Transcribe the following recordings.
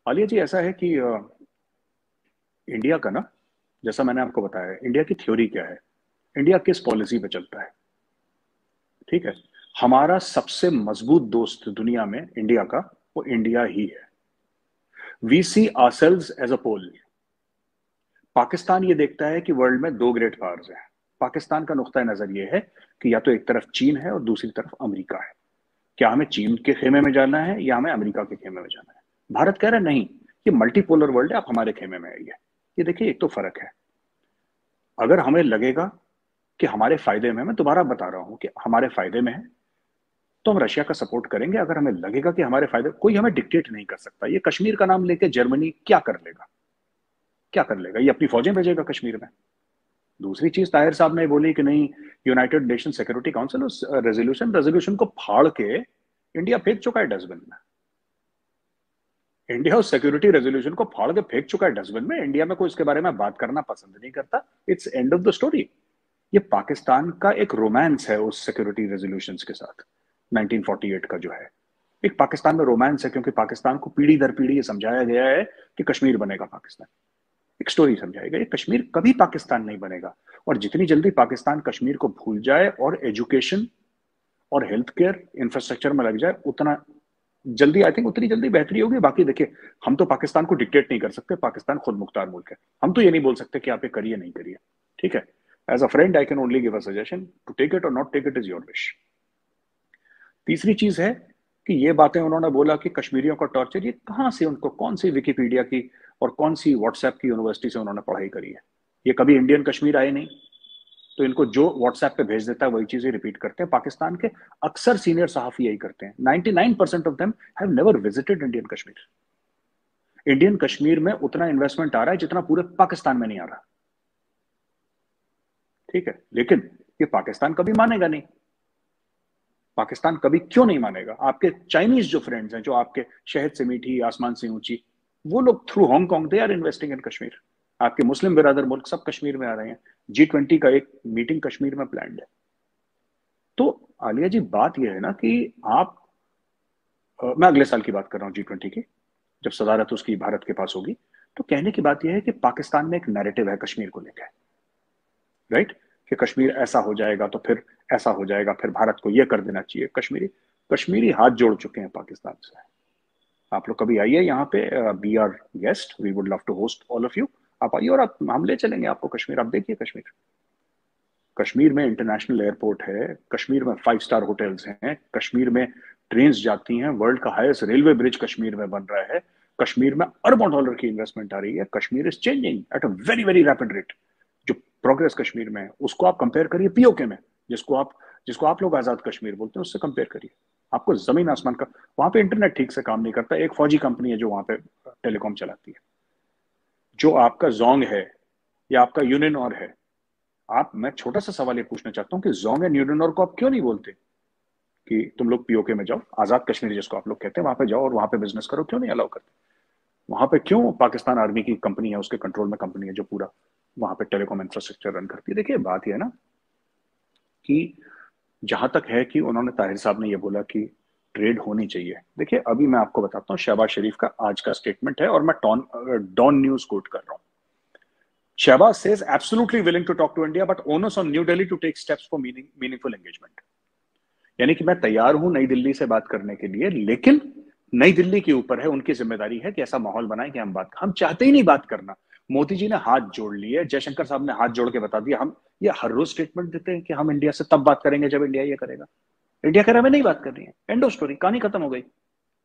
आलिया जी, ऐसा है कि इंडिया का ना, जैसा मैंने आपको बताया, इंडिया की थ्योरी क्या है, इंडिया किस पॉलिसी पे चलता है। ठीक है। हमारा सबसे मजबूत दोस्त दुनिया में इंडिया का, वो इंडिया ही है। We see ourselves as a pole. Pakistan ये देखता है कि वर्ल्ड में दो ग्रेट पावर्स हैं। पाकिस्तान का नुक्ता नजर ये है कि या तो एक तरफ चीन है और दूसरी तरफ अमेरिका है। क्या हमें चीन के खेमे में जाना है या हमें अमेरिका के खेमे में जाना है। भारत कह रहा है नहीं, ये मल्टीपोलर वर्ल्ड है, आप हमारे खेमे में आइए। ये देखिए, एक तो फर्क है। अगर हमें लगेगा कि हमारे फायदे में, मैं दोबारा बता रहा हूं कि हमारे फायदे में है, तो हम रशिया का सपोर्ट करेंगे। अगर हमें लगेगा कि हमारे फायदे, कोई हमें डिक्टेट नहीं कर सकता। ये कश्मीर का नाम लेके जर्मनी क्या कर लेगा, क्या कर लेगा? ये अपनी फौजें भेजेगा कश्मीर में। दूसरी चीज, ताहिर साहब ने बोली कि नहीं, यूनाइटेड नेशन सिक्योरिटी काउंसिल उस रेजोल्यूशन रेजोल्यूशन को फाड़ के इंडिया फेंक चुका है डस्टबिन में। इंडिया उस सिक्योरिटी रेजोल्यूशन को फाड़ के फेंक चुका है डस्टबिन में। इंडिया में कोई इसके बारे में बात करना पसंद नहीं करता। It's end of the story. ये पाकिस्तान का एक रोमांस है उस सिक्योरिटी रेजोल्यूशंस के साथ, 1948 का जो है। एक पाकिस्तान में रोमांस है, क्योंकि पाकिस्तान को पीढ़ी दर पीढ़ी ये समझाया गया है कि कश्मीर बनेगा पाकिस्तान। एक स्टोरी समझाएगा, ये कश्मीर कभी पाकिस्तान नहीं बनेगा। और जितनी जल्दी पाकिस्तान कश्मीर को भूल जाए और एजुकेशन और हेल्थ केयर इंफ्रास्ट्रक्चर में लग जाए, उतना जल्दी, आई थिंक उतनी जल्दी बेहतरी होगी। बाकी देखिए, हम तो पाकिस्तान को डिक्टेट नहीं कर सकते, पाकिस्तान खुद मुख्तार मुल्क है। हम तो ये नहीं बोल सकते कि आप ये करिए नहीं करिए। ठीक है। As a friend I can only give a suggestion, to take it और not take it is your wish. तीसरी चीज है कि ये बातें उन्होंने बोला कि कश्मीरियों का टॉर्चर, ये कहां से, उनको कौन सी विकिपीडिया की और कौन सी व्हाट्सएप की यूनिवर्सिटी से उन्होंने पढ़ाई करी है? ये कभी इंडियन कश्मीर आए नहीं, तो इनको जो व्हाट्सएप पे भेज देता है वही चीजें रिपीट करते हैं। पाकिस्तान के अक्सर सीनियर सहाफी यही करते हैं। 99% of them have never visited Indian Kashmir. Indian Kashmir में उतना इन्वेस्टमेंट आ रहा है जितना पूरे पाकिस्तान में नहीं आ रहा। ठीक है। लेकिन ये पाकिस्तान कभी मानेगा नहीं। पाकिस्तान कभी क्यों नहीं मानेगा? आपके चाइनीज जो फ्रेंड्स हैं, जो आपके शहद से मीठी आसमान से ऊंची, वो लोग through Hong Kong they are investing in Kashmir. आपके मुस्लिम बिरादर मुल्क सब कश्मीर में आ रहे हैं। G20 का एक मीटिंग कश्मीर में प्लान है। तो आलिया जी, बात यह है ना कि आप, मैं अगले साल की बात कर रहा हूँ G20 की, जब सदारत उसकी भारत के पास होगी। तो कहने की बात यह है कि पाकिस्तान में एक नैरेटिव है कश्मीर को लेकर, राइट? कि कश्मीर ऐसा हो जाएगा तो फिर ऐसा हो जाएगा, फिर भारत को यह कर देना चाहिए। कश्मीरी कश्मीरी हाथ जोड़ चुके हैं पाकिस्तान से। आप लोग कभी आइए यहाँ पे, be our guest, we would love to host all of you. आप आइए और आप, हम ले चलेंगे आपको कश्मीर। आप देखिए कश्मीर, कश्मीर में इंटरनेशनल एयरपोर्ट है, कश्मीर में 5 स्टार होटल्स हैं, कश्मीर में ट्रेन्स जाती हैं, वर्ल्ड का हाईएस्ट रेलवे ब्रिज कश्मीर में बन रहा है, कश्मीर में अरबों डॉलर की इन्वेस्टमेंट आ रही है। Kashmir is changing at a very very rapid rate. जो प्रोग्रेस कश्मीर में है उसको आप कंपेयर करिए पीओके में, जिसको आप लोग आजाद कश्मीर बोलते हैं, उससे कंपेयर करिए। आपको जमीन आसमान का, वहां पे इंटरनेट ठीक से काम नहीं करता। एक फौजी कंपनी है जो वहां पे टेलीकॉम चलाती है। जो आपका जोंग है या आपका यूनिनॉर है, आप, मैं छोटा सा सवाल ये पूछना चाहता हूँ कि जोंग एंड यूनिनॉर को आप क्यों नहीं बोलते कि तुम लोग पीओके में जाओ, आजाद कश्मीर जिसको आप लोग कहते हैं, वहां पे जाओ और वहां पे बिजनेस करो? क्यों नहीं अलाउ करते? वहां पे क्यों पाकिस्तान आर्मी की कंपनी है, उसके कंट्रोल में कंपनी है जो पूरा वहां पे टेलीकॉम इंफ्रास्ट्रक्चर रन करती है? देखिए, बात यह है ना कि जहां तक है कि उन्होंने, ताहिर साहब ने ये बोला कि ट्रेड होनी चाहिए। देखिए, अभी मैं आपको बताता हूँ, शहबाज शरीफ का आज का स्टेटमेंट है, और मैं डॉन न्यूज कोट कर रहा हूँ। Shehbaz says absolutely willing to talk to India, but onus on New Delhi to take steps for meaningful engagement. यानी कि मैं तैयार हूं नई दिल्ली से बात करने के लिए, लेकिन नई दिल्ली के ऊपर है, उनकी जिम्मेदारी है कि ऐसा माहौल बनाए कि हम चाहते ही नहीं बात करना। मोदी जी ने हाथ जोड़ लिए, जयशंकर साहब ने हाथ जोड़ के बता दिया। हम ये हर रोज स्टेटमेंट देते हैं कि हम इंडिया से तब बात करेंगे जब इंडिया ये करेगा। इंडिया कह रहा है हमें नहीं बात करनी है, एंड ऑफ स्टोरी, कहानी खत्म हो गई।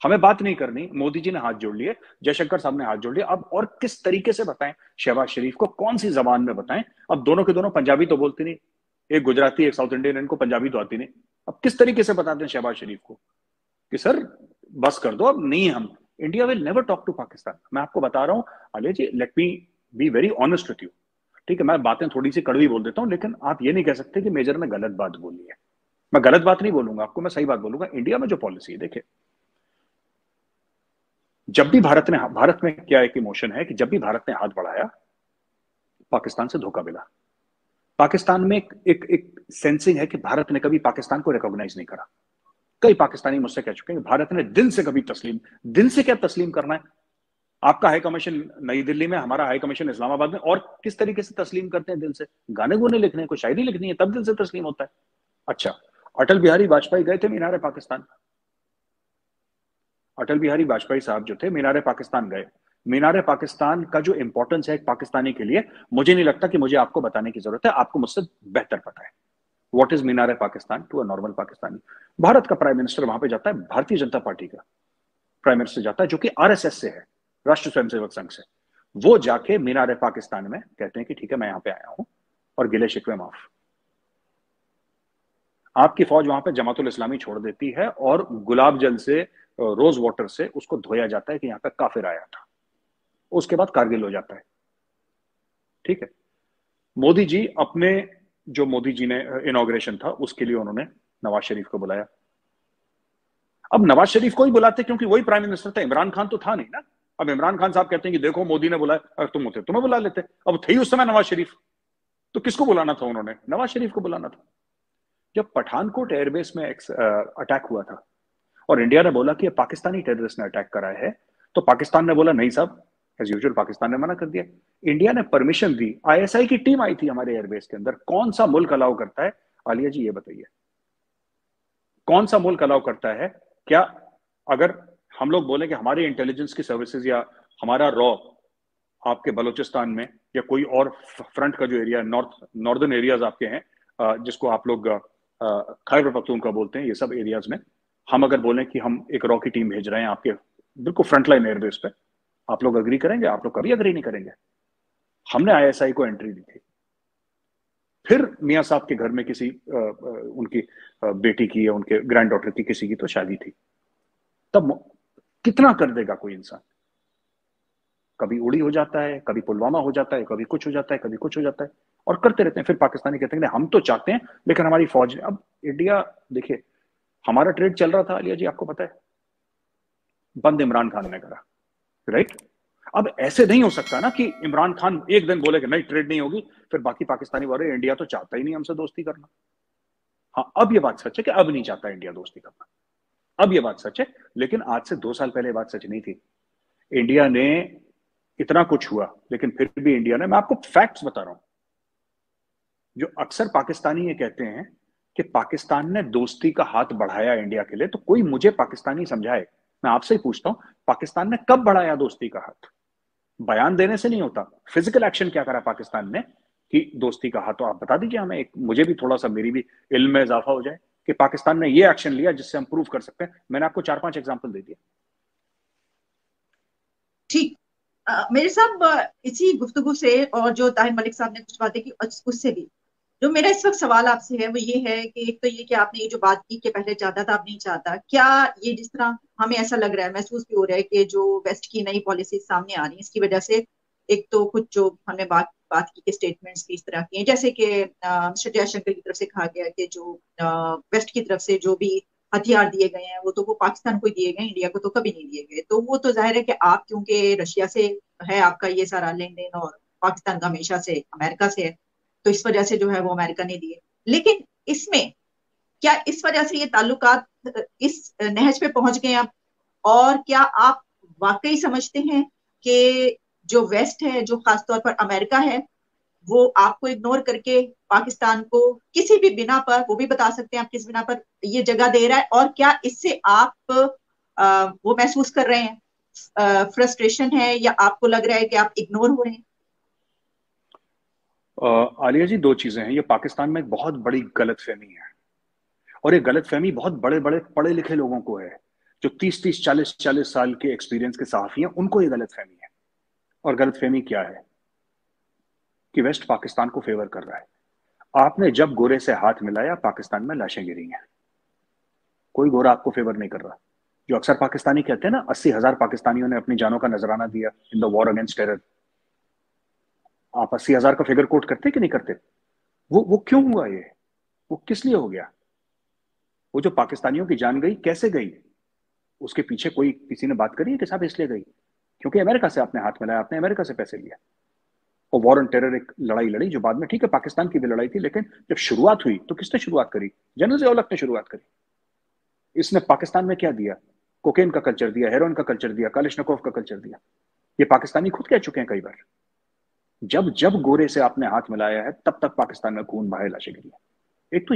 हमें बात नहीं करनी। मोदी जी ने हाथ जोड़ लिए, जयशंकर साहब ने हाथ जोड़ लिया। अब और किस तरीके से बताएं शहबाज शरीफ को, कौन सी जबान में बताएं? अब दोनों के दोनों पंजाबी तो बोलते नहीं, एक गुजराती एक साउथ इंडियन, इनको पंजाबी तो आती नहीं। अब किस तरीके से बताते हैं शहबाज शरीफ को कि सर बस कर दो, अब नहीं, हम, India will never talk to Pakistan. मैं आपको बता रहा हूं Ajay ji, let me be very honest with you. ठीक है, मैं बातें थोड़ी सी कड़वी बोल देता हूं, लेकिन आप ये नहीं कह सकते कि मेजर ने गलत बात बोली है। मैं गलत बात नहीं बोलूंगा आपको, मैं सही बात बोलूंगा। इंडिया में जो पॉलिसी है, देखिए, जब भी भारत में क्या एक इमोशन है कि जब भी भारत ने हाथ बढ़ाया, पाकिस्तान से धोखा मिला। पाकिस्तान में एक सेंसिंग है कि भारत ने कभी पाकिस्तान को रिकॉग्नाइज नहीं करा। कई पाकिस्तानी मुझसे कह चुके हैं कि भारत ने दिल से कभी तस्लीम, दिल से क्या तस्लीम करना है? आपका हाई कमीशन नई दिल्ली में, हमारा हाई कमीशन इस्लामाबाद में, और किस तरीके से तस्लीम करते हैं दिल से? गाने गुने लिखने को, शायरी लिखनी है तब दिल से तस्लीम होता है। अच्छा, अटल बिहारी वाजपेयी गए थे मीनार पाकिस्तान। अटल बिहारी वाजपेयी साहब जो थे मीनार पाकिस्तान गए। मीनार पाकिस्तान का जो इंपॉर्टेंस है एक पाकिस्तानी के लिए, मुझे नहीं लगता कि मुझे आपको बताने की जरूरत है, आपको मुझसे बेहतर पता है। What is Minar Pakistan to a normal Pakistani? Bharat का प्राइम मिनिस्टर वहां पे जाता है, भारतीय जनता पार्टी का प्राइम मिनिस्टर जाता है जो कि आरएसएस से है, राष्ट्रीय स्वयंसेवक संघ से। वो जाके मीनार पाकिस्तान में कहते हैं कि ठीक है मैं यहां पे आया हूं और गिले शिकवे माफ। आपकी फौज वहां पे जमातुल इस्लामी छोड़ देती है और गुलाब जल से, रोज वाटर से उसको धोया जाता है कि यहां पे काफिर आया था। उसके बाद कारगिल हो जाता है। ठीक है। मोदी जी अपने, जो मोदी जी ने इनॉग्रेशन था उसके लिए उन्होंने नवाज शरीफ को बुलाया। अब नवाज शरीफ को ही बुलाते क्योंकि वही प्राइम मिनिस्टर था, इमरान खान तो था नहीं ना। अब इमरान खान साहब कहते हैं कि देखो मोदी ने बुलाया, अगर तुम होते तुम्हें बुला लेते। अब थे ही उस समय नवाज शरीफ, तो किसको बुलाना था उन्होंने? नवाज शरीफ को बुलाना था। जब पठानकोट एयरबेस में अटैक हुआ था और इंडिया ने बोला कि ये पाकिस्तानी टेररिस्ट ने अटैक करा है, तो पाकिस्तान ने बोला नहीं साहब, एज यूजुअल पाकिस्तान ने मना कर दिया। इंडिया ने परमिशन दी, आईएसआई की टीम आई थी हमारे एयरबेस के अंदर। कौन सा मुल्क अलाउ करता है? आलिया जी ये बताइए, कौन सा मुल्क अलाउ करता है? क्या अगर हम लोग बोले कि हमारी इंटेलिजेंस की सर्विसेज या हमारा रॉ आपके बलूचिस्तान में या कोई और फ्रंट का जो एरिया, नॉर्दर्न एरियाज आपके हैं, जिसको आप लोग खैबर पख्तूनख्वा बोलते हैं, ये सब एरियाज में हम अगर बोलें कि हम एक रॉ की टीम भेज रहे हैं आपके बिल्कुल फ्रंटलाइन एयरबेस पे, आप लोग अग्री करेंगे? आप लोग कभी अग्री नहीं करेंगे। हमने आईएसआई को एंट्री दी थी। फिर मियाँ साहब के घर में किसी उनकी बेटी की या उनके ग्रैंड डॉटर की किसी की तो शादी थी। तब कितना कर देगा कोई इंसान? कभी उड़ी हो जाता है, कभी पुलवामा हो जाता है, कभी कुछ हो जाता है, कभी कुछ हो जाता है, और करते रहते हैं। फिर पाकिस्तानी कहते हैं हम तो चाहते हैं लेकिन हमारी फौज ने। अब इंडिया, देखिए हमारा ट्रेड चल रहा था आलिया जी, आपको पता है, बंद इमरान खान ने करा, राइट? अब ऐसे नहीं हो सकता ना कि इमरान खान एक दिन बोले कि नहीं ट्रेड नहीं होगी, फिर बाकी पाकिस्तानी बोले इंडिया तो चाहता ही नहीं हमसे दोस्ती करना। हाँ, अब ये बात सच है कि अब नहीं चाहता इंडिया दोस्ती करना, अब ये बात सच है। लेकिन आज से 2 साल पहले ये बात सच नहीं थी। इंडिया ने इतना कुछ हुआ लेकिन फिर भी इंडिया ने, मैं आपको फैक्ट्स बता रहा हूं, जो अक्सर पाकिस्तानी ये कहते हैं कि पाकिस्तान ने दोस्ती का हाथ बढ़ाया इंडिया के लिए, तो कोई मुझे पाकिस्तानी समझाए। मैं आपसे ही पूछता हूं, पाकिस्तान ने कब बढ़ाया दोस्ती का हाथ? बयान देने से नहीं होता, फिजिकल एक्शन क्या करा पाकिस्तान ने कि दोस्ती का हाथ? तो आप बता दीजिए हमें, एक मुझे भी थोड़ा सा, मेरी भी इल्म में इजाफा हो जाए कि पाकिस्तान ने ये एक्शन लिया जिससे हम प्रूव कर सकते हैं। मैंने आपको 4-5 एग्जाम्पल दे दिया। ठीक। मेरे साहब, इसी गुफ्तगु से और जो ताहिर मलिक साहब ने कुछ बातें की उससे भी जो मेरा इस वक्त सवाल आपसे है वो ये है कि एक तो ये कि आपने ये जो बात की कि पहले चाहता था अब नहीं चाहता, क्या ये जिस तरह हमें ऐसा लग रहा है, महसूस भी हो रहा है कि जो वेस्ट की नई पॉलिसी सामने आ रही है इसकी वजह से एक तो कुछ जो हमने बात बात की कि स्टेटमेंट्स भी इस तरह की हैं, जैसे कि मिस्टर जयशंकर की तरफ से कहा गया कि जो वेस्ट की तरफ से जो भी हथियार दिए गए हैं वो तो वो पाकिस्तान को ही दिए गए, इंडिया को तो कभी नहीं दिए गए। तो वो तो जाहिर है कि आप क्योंकि रशिया से है आपका ये सारा लेन देन और पाकिस्तान का हमेशा से अमेरिका से है, तो इस वजह से जो है वो अमेरिका ने दिए। लेकिन इसमें क्या इस वजह से ये ताल्लुकात इस नहज पे पहुंच गए अब? और क्या आप वाकई समझते हैं कि जो वेस्ट है, जो खासतौर पर अमेरिका है, वो आपको इग्नोर करके पाकिस्तान को किसी भी बिना पर, वो भी बता सकते हैं आप किस बिना पर ये जगह दे रहा है? और क्या इससे आप वो महसूस कर रहे हैं, फ्रस्ट्रेशन है, या आपको लग रहा है कि आप इग्नोर हो रहे हैं? आलिया जी, 2 चीजें हैं। ये पाकिस्तान में एक बहुत बड़ी गलतफहमी है, और ये गलतफहमी बहुत बड़े बड़े पढ़े लिखे लोगों को है, जो 30-30, 40-40 साल के एक्सपीरियंस के सहाफी हैं, उनको ये गलतफहमी है। और गलतफहमी क्या है? कि वेस्ट पाकिस्तान को फेवर कर रहा है। आपने जब गोरे से हाथ मिलाया, पाकिस्तान में लाशें गिरी हैं। कोई गोरा आपको फेवर नहीं कर रहा। जो अक्सर पाकिस्तानी कहते हैं ना, 80,000 पाकिस्तानियों ने अपनी जानों का नजराना दिया in the war against terror. आप 80,000 का फिगर कोट करते कि नहीं करते? वो क्यों हुआ ये? वो किस लिए हो गया? वो जो पाकिस्तानियों की जान गई, कैसे गई? उसके पीछे कोई किसी ने बात करी है कि साहब इसलिए गई क्योंकि अमेरिका से आपने हाथ मिलाया, आपने अमेरिका से पैसे लिया और वॉर ऑन टेरर एक लड़ाई लड़ी, जो बाद में ठीक है पाकिस्तान की भी लड़ाई थी, लेकिन जब शुरुआत हुई तो किसने शुरुआत करी? जनरल ज़िया-उल-हक ने शुरुआत करी। इसने पाकिस्तान में क्या दिया? कोकेन का कल्चर दिया, हेरोइन का कल्चर दिया, कालिशनकोव का कल्चर दिया। ये पाकिस्तानी खुद कह चुके हैं कई बार। जब जब गोरे से आपने हाथ मिलाया है तब तक पाकिस्तान में खून बहाए लाशें गिरी है। एक तो